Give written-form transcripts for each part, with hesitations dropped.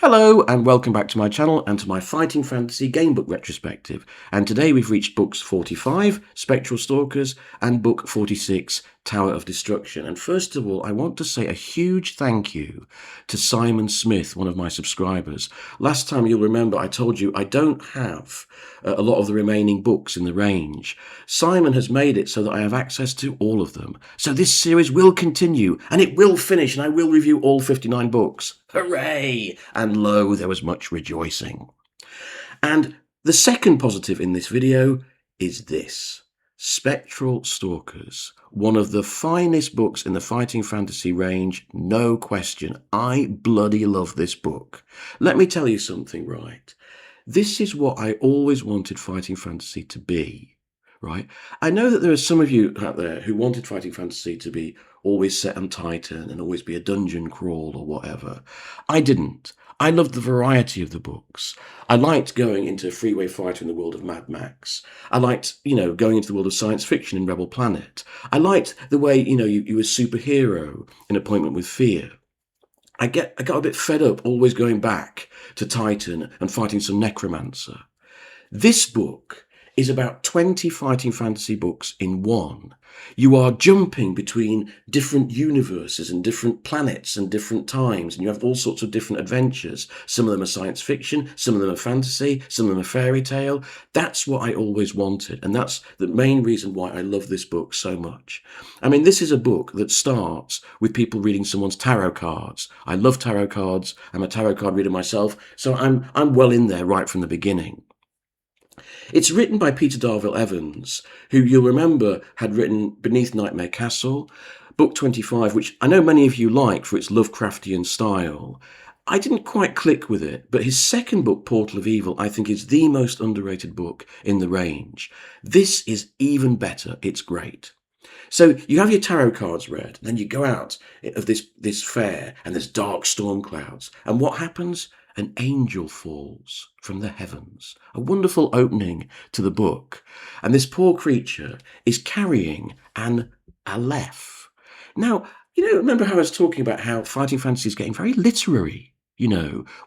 Hello and welcome back to my channel and to my Fighting Fantasy Gamebook Retrospective. And today we've reached books 45, Spectral Stalkers, and book 46, Tower of Destruction. And first of all, I want to say a huge thank you to Simon Smith, one of my subscribers. Last time you'll remember I told you I don't have a lot of the remaining books in the range. Simon has made it so that I have access to all of them. So this series will continue and it will finish and I will review all 59 books. Hooray! And lo, there was much rejoicing. And the second positive in this video is this. Spectral Stalkers, one of the finest books in the Fighting Fantasy range, no question. I bloody love this book. Let me tell you something, right? This is what I always wanted Fighting Fantasy to be, right? I know that there are some of you out there who wanted Fighting Fantasy to be always set on Titan and always be a dungeon crawl or whatever. I didn't. I loved the variety of the books. I liked going into Freeway Fighter in the world of Mad Max. I liked, going into the world of science fiction in Rebel Planet. I liked the way, you were a superhero in Appointment with Fear. I got a bit fed up always going back to Titan and fighting some necromancer. This book is about 20 fighting fantasy books in one. You are jumping between different universes and different planets and different times, and you have all sorts of different adventures. Some of them are science fiction, some of them are fantasy, some of them are fairy tale. That's what I always wanted, and that's the main reason why I love this book so much. I mean, this is a book that starts with people reading someone's tarot cards. I love tarot cards. I'm a tarot card reader myself, so I'm well in there right from the beginning. It's written by Peter Darvill Evans, who you'll remember had written Beneath Nightmare Castle, book 25, which I know many of you like for its Lovecraftian style. I didn't quite click with it, but his second book, Portal of Evil, I think is the most underrated book in the range. This is even better. It's great. So you have your tarot cards read, then you go out of this fair, and there's dark storm clouds. And what happens? An angel falls from the heavens. A wonderful opening to the book. And this poor creature is carrying an Aleph. Now, remember how I was talking about how fighting fantasy is getting very literary?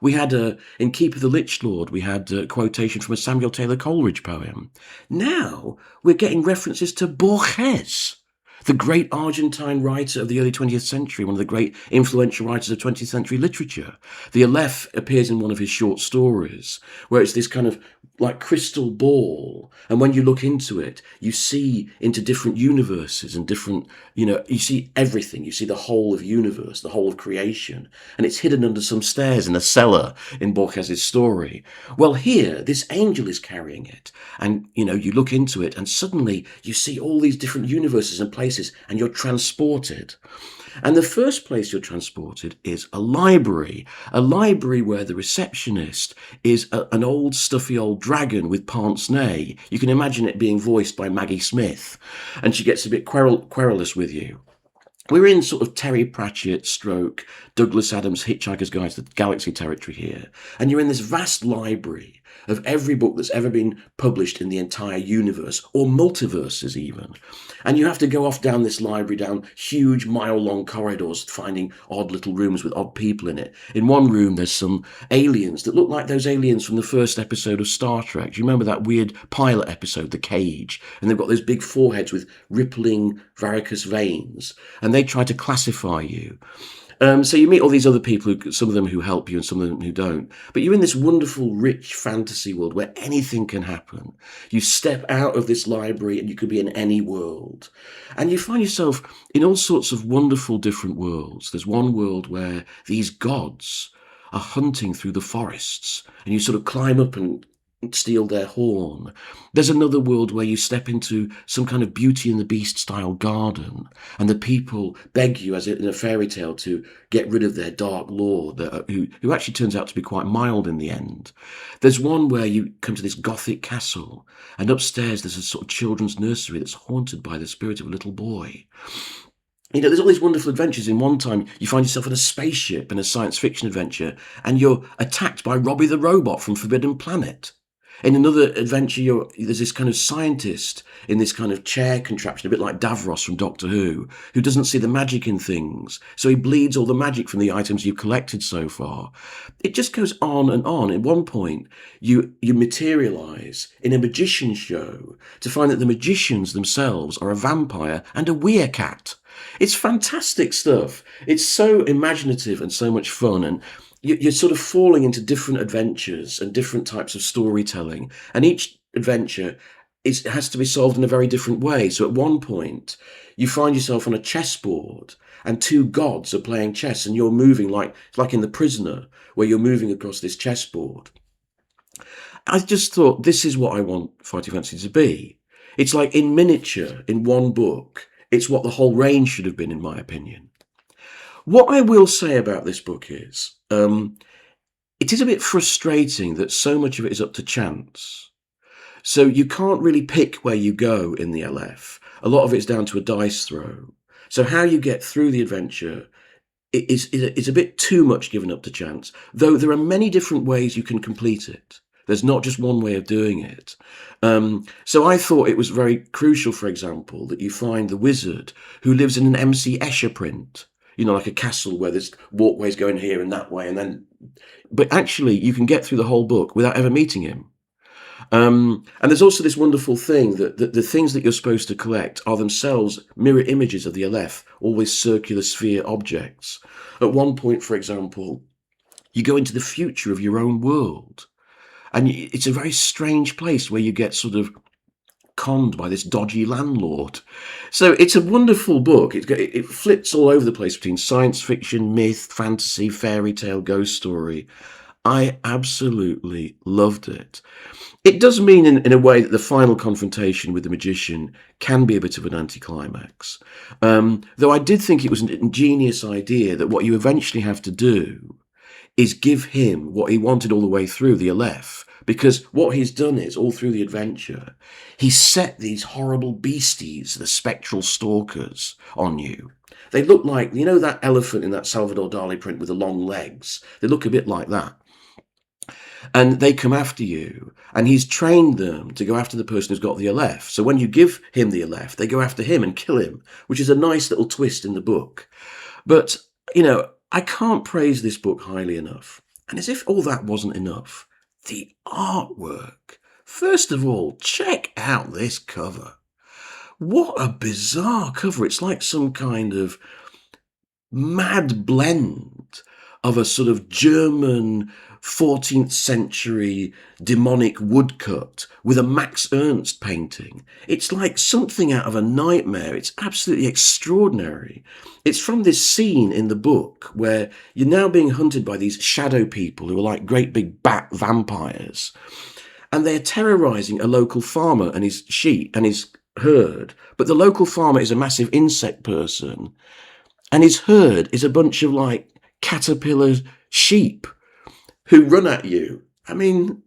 We had in Keep of the Lich Lord, we had a quotation from a Samuel Taylor Coleridge poem. Now we're getting references to Borges, the great Argentine writer of the early 20th century, one of the great influential writers of 20th century literature. The Aleph appears in one of his short stories, where it's this kind of like crystal ball. And when you look into it, you see into different universes and different, you see everything. You see the whole of universe, the whole of creation. And it's hidden under some stairs in a cellar in Borges' story. Well, here, this angel is carrying it. And, you look into it and suddenly you see all these different universes and places and you're transported. And the first place you're transported is a library where the receptionist is an old stuffy old dragon with pince-nez. You can imagine it being voiced by Maggie Smith, and she gets a bit querulous with you. We're in sort of Terry Pratchett stroke Douglas Adams Hitchhiker's Guide to the Galaxy territory here. And you're in this vast library of every book that's ever been published in the entire universe, or multiverses even. And you have to go off down this library, down huge mile-long corridors, finding odd little rooms with odd people in it. In one room, there's some aliens that look like those aliens from the first episode of Star Trek. Do you remember that weird pilot episode, The Cage? And they've got those big foreheads with rippling varicose veins. And they try to classify you. So you meet all these other people, some of them who help you and some of them who don't. But you're in this wonderful, rich fantasy world where anything can happen. You step out of this library and you could be in any world. And you find yourself in all sorts of wonderful different worlds. There's one world where these gods are hunting through the forests and you sort of climb up and steal their horn. There's another world where you step into some kind of Beauty and the Beast style garden and the people beg you, as in a fairy tale, to get rid of their dark lord, who actually turns out to be quite mild in the end. There's one where you come to this gothic castle and upstairs there's a sort of children's nursery that's haunted by the spirit of a little boy. There's all these wonderful adventures. In one time, you find yourself in a spaceship in a science fiction adventure and you're attacked by Robbie the Robot from Forbidden Planet. In another adventure, there's this kind of scientist in this kind of chair contraption, a bit like Davros from Doctor Who doesn't see the magic in things. So he bleeds all the magic from the items you've collected so far. It just goes on and on. At one point, you materialise in a magician show to find that the magicians themselves are a vampire and a werecat. It's fantastic stuff. It's so imaginative and so much fun, and you're sort of falling into different adventures and different types of storytelling, and each adventure has to be solved in a very different way. So at one point, you find yourself on a chessboard, and two gods are playing chess, and you're moving like in The Prisoner, where you're moving across this chessboard. I just thought, this is what I want Fighting Fantasy to be. It's like in miniature, in one book. It's what the whole range should have been, in my opinion. What I will say about this book is, it is a bit frustrating that so much of it is up to chance. So you can't really pick where you go in the Aleph. A lot of it's down to a dice throw. So how you get through the adventure is a bit too much given up to chance, though there are many different ways you can complete it. There's not just one way of doing it. So I thought it was very crucial, for example, that you find the wizard who lives in an MC Escher print, like a castle where there's walkways going here and that way, but actually you can get through the whole book without ever meeting him. And there's also this wonderful thing that the things that you're supposed to collect are themselves mirror images of the Aleph, always circular sphere objects. At one point, for example, you go into the future of your own world. And it's a very strange place where you get sort of conned by this dodgy landlord. So it's a wonderful book. It flips all over the place between science fiction, myth, fantasy, fairy tale, ghost story. I absolutely loved it. It does mean in a way that the final confrontation with the magician can be a bit of an anticlimax. Though I did think it was an ingenious idea that what you eventually have to do is give him what he wanted all the way through, the Aleph. Because what he's done is, all through the adventure, he's set these horrible beasties, the Spectral Stalkers, on you. They look like, that elephant in that Salvador Dali print with the long legs? They look a bit like that. And they come after you, and he's trained them to go after the person who's got the Aleph. So when you give him the Aleph, they go after him and kill him, which is a nice little twist in the book. But, I can't praise this book highly enough. And as if all that wasn't enough, the artwork. First of all, check out this cover. What a bizarre cover. It's like some kind of mad blend of a sort of German 14th century demonic woodcut with a Max Ernst painting. It's like something out of a nightmare. It's absolutely extraordinary. It's from this scene in the book where you're now being hunted by these shadow people who are like great big bat vampires. And they're terrorizing a local farmer and his sheep and his herd. But the local farmer is a massive insect person. And his herd is a bunch of like caterpillar sheep who run at you. I mean,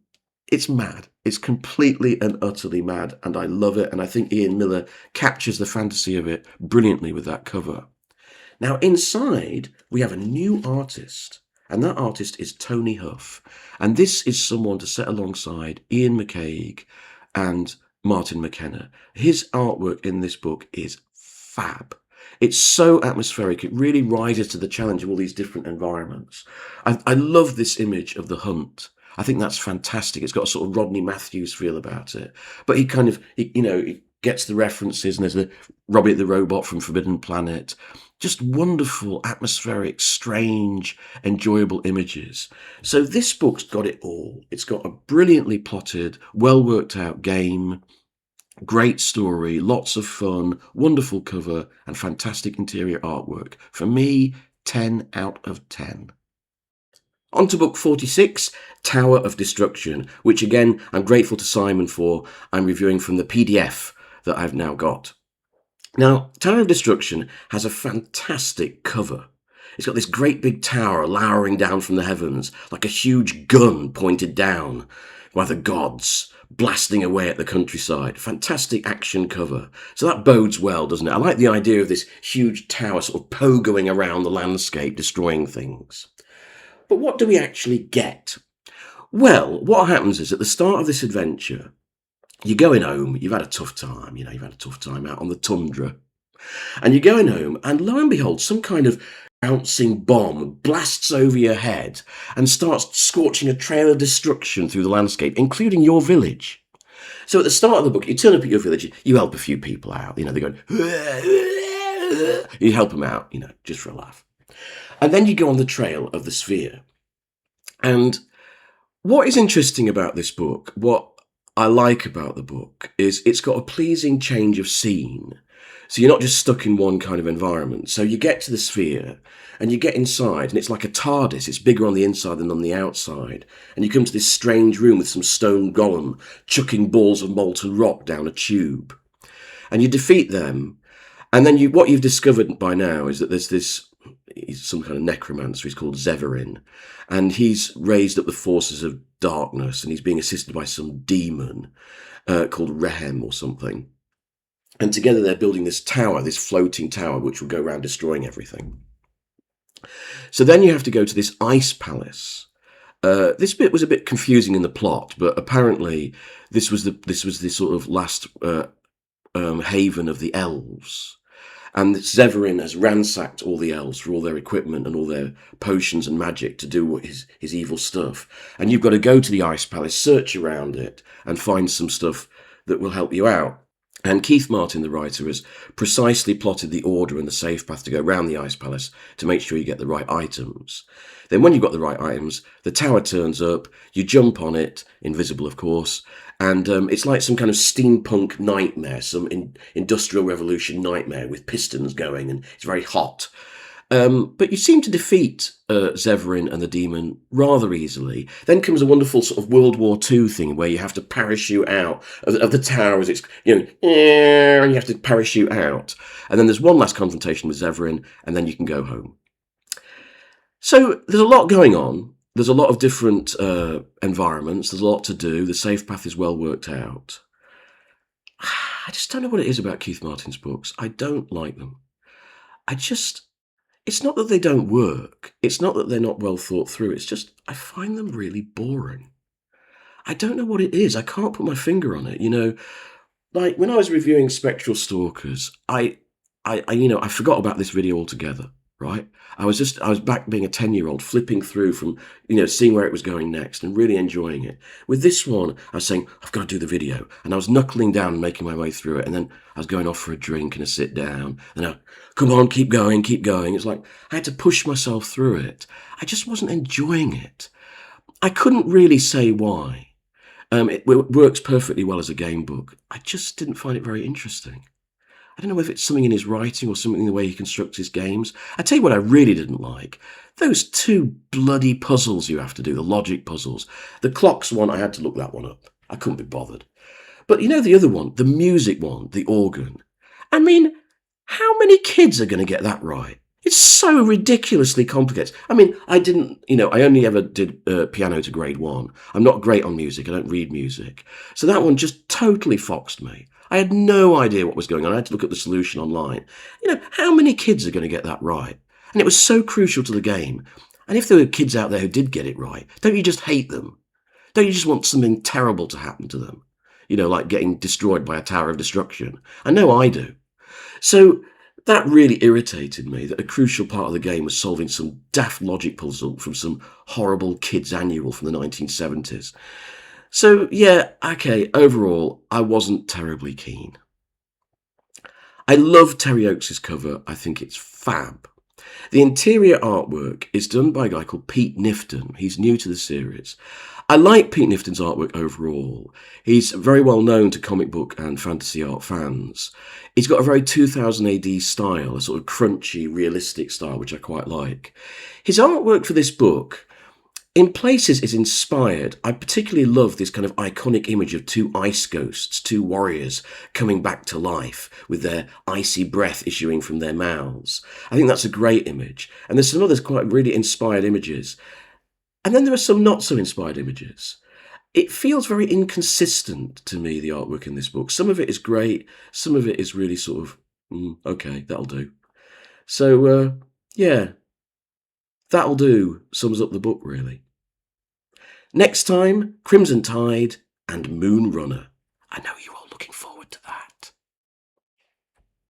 it's mad. It's completely and utterly mad, and I love it, and I think Ian Miller captures the fantasy of it brilliantly with that cover. Now, inside, we have a new artist, and that artist is Tony Huff, and this is someone to set alongside Ian McCaig and Martin McKenna. His artwork in this book is fab. It's so atmospheric. It really rises to the challenge of all these different environments. I love this image of the hunt. I think that's fantastic. It's got a sort of Rodney Matthews feel about it. But he kind of, he gets the references, and there's the Robbie the Robot from Forbidden Planet. Just wonderful, atmospheric, strange, enjoyable images. So this book's got it all. It's got a brilliantly plotted, well worked out game. Great story, lots of fun, wonderful cover, and fantastic interior artwork. For me, 10 out of 10. On to book 46, Tower of Destruction, which again, I'm grateful to Simon for. I'm reviewing from the PDF that I've now got. Now, Tower of Destruction has a fantastic cover. It's got this great big tower lowering down from the heavens, like a huge gun pointed down by the gods, blasting away at the countryside. Fantastic action cover. So that bodes well, doesn't it? I like the idea of this huge tower sort of pogoing around the landscape, destroying things. But what do we actually get? Well, what happens is at the start of this adventure, you're going home, you've had a tough time, you've had a tough time out on the tundra, and you're going home, and lo and behold, some kind of bouncing bomb blasts over your head and starts scorching a trail of destruction through the landscape, including your village. So at the start of the book, you turn up at your village, you help a few people out, they're going, you help them out, just for a laugh. And then you go on the trail of the sphere. And what is interesting about this book, what I like about the book, is it's got a pleasing change of scene. So you're not just stuck in one kind of environment. So you get to the sphere and you get inside, and it's like a TARDIS. It's bigger on the inside than on the outside. And you come to this strange room with some stone golem chucking balls of molten rock down a tube. And you defeat them. And then what you've discovered by now is that he's some kind of necromancer. He's called Zeverin, and he's raised up the forces of darkness, and he's being assisted by some demon called Rehem or something. And together they're building this tower, this floating tower, which will go around destroying everything. So then you have to go to this ice palace. This bit was a bit confusing in the plot, but apparently this was the sort of last haven of the elves. And Zeverin has ransacked all the elves for all their equipment and all their potions and magic to do his evil stuff. And you've got to go to the Ice Palace, search around it, and find some stuff that will help you out. And Keith Martin, the writer, has precisely plotted the order and the safe path to go around the Ice Palace to make sure you get the right items. Then when you've got the right items, the tower turns up, you jump on it, invisible of course, and it's like some kind of steampunk nightmare, some industrial revolution nightmare with pistons going, and it's very hot. But you seem to defeat Zeverin and the demon rather easily. Then comes a wonderful sort of World War II thing where you have to parachute out of the tower as it's, and you have to parachute out. And then there's one last confrontation with Zeverin, and then you can go home. So there's a lot going on. There's a lot of different environments. There's a lot to do. The safe path is well worked out. I just don't know what it is about Keith Martin's books. I don't like them. It's not that they don't work. It's not that they're not well thought through. It's just I find them really boring. I don't know what it is. I can't put my finger on it. Like when I was reviewing Spectral Stalkers, I forgot about this video altogether. Right? I was back being a 10-year-old, flipping through from, seeing where it was going next and really enjoying it. With this one, I was saying, I've got to do the video. And I was knuckling down and making my way through it. And then I was going off for a drink and a sit down. And come on, keep going, keep going. It's like I had to push myself through it. I just wasn't enjoying it. I couldn't really say why. It works perfectly well as a game book. I just didn't find it very interesting. I don't know if it's something in his writing or something in the way he constructs his games. I tell you what I really didn't like. Those two bloody puzzles you have to do, the logic puzzles. The clocks one, I had to look that one up. I couldn't be bothered. But the other one, the music one, the organ. I mean, how many kids are going to get that right? It's so ridiculously complicated. I mean, I only ever did piano to grade 1. I'm not great on music. I don't read music. So that one just totally foxed me. I had no idea what was going on. I had to look at the solution online. How many kids are going to get that right? And it was so crucial to the game. And if there were kids out there who did get it right, don't you just hate them? Don't you just want something terrible to happen to them? Like getting destroyed by a tower of destruction. I know I do. So that really irritated me, that a crucial part of the game was solving some daft logic puzzle from some horrible kids' annual from the 1970s. So, yeah, okay, overall, I wasn't terribly keen. I love Terry Oakes' cover. I think it's fab. The interior artwork is done by a guy called Pete Nifton. He's new to the series. I like Pete Nifton's artwork overall. He's very well known to comic book and fantasy art fans. He's got a very 2000 AD style, a sort of crunchy, realistic style, which I quite like. His artwork for this book, in places, is inspired. I particularly love this kind of iconic image of two ice ghosts, two warriors coming back to life with their icy breath issuing from their mouths. I think that's a great image. And there's some others quite really inspired images. And then there are some not so inspired images. It feels very inconsistent to me, the artwork in this book. Some of it is great. Some of it is really sort of, okay, that'll do. So, yeah. That'll do sums up the book, really. Next time, Crimson Tide and Moon Runner. I know you're all looking forward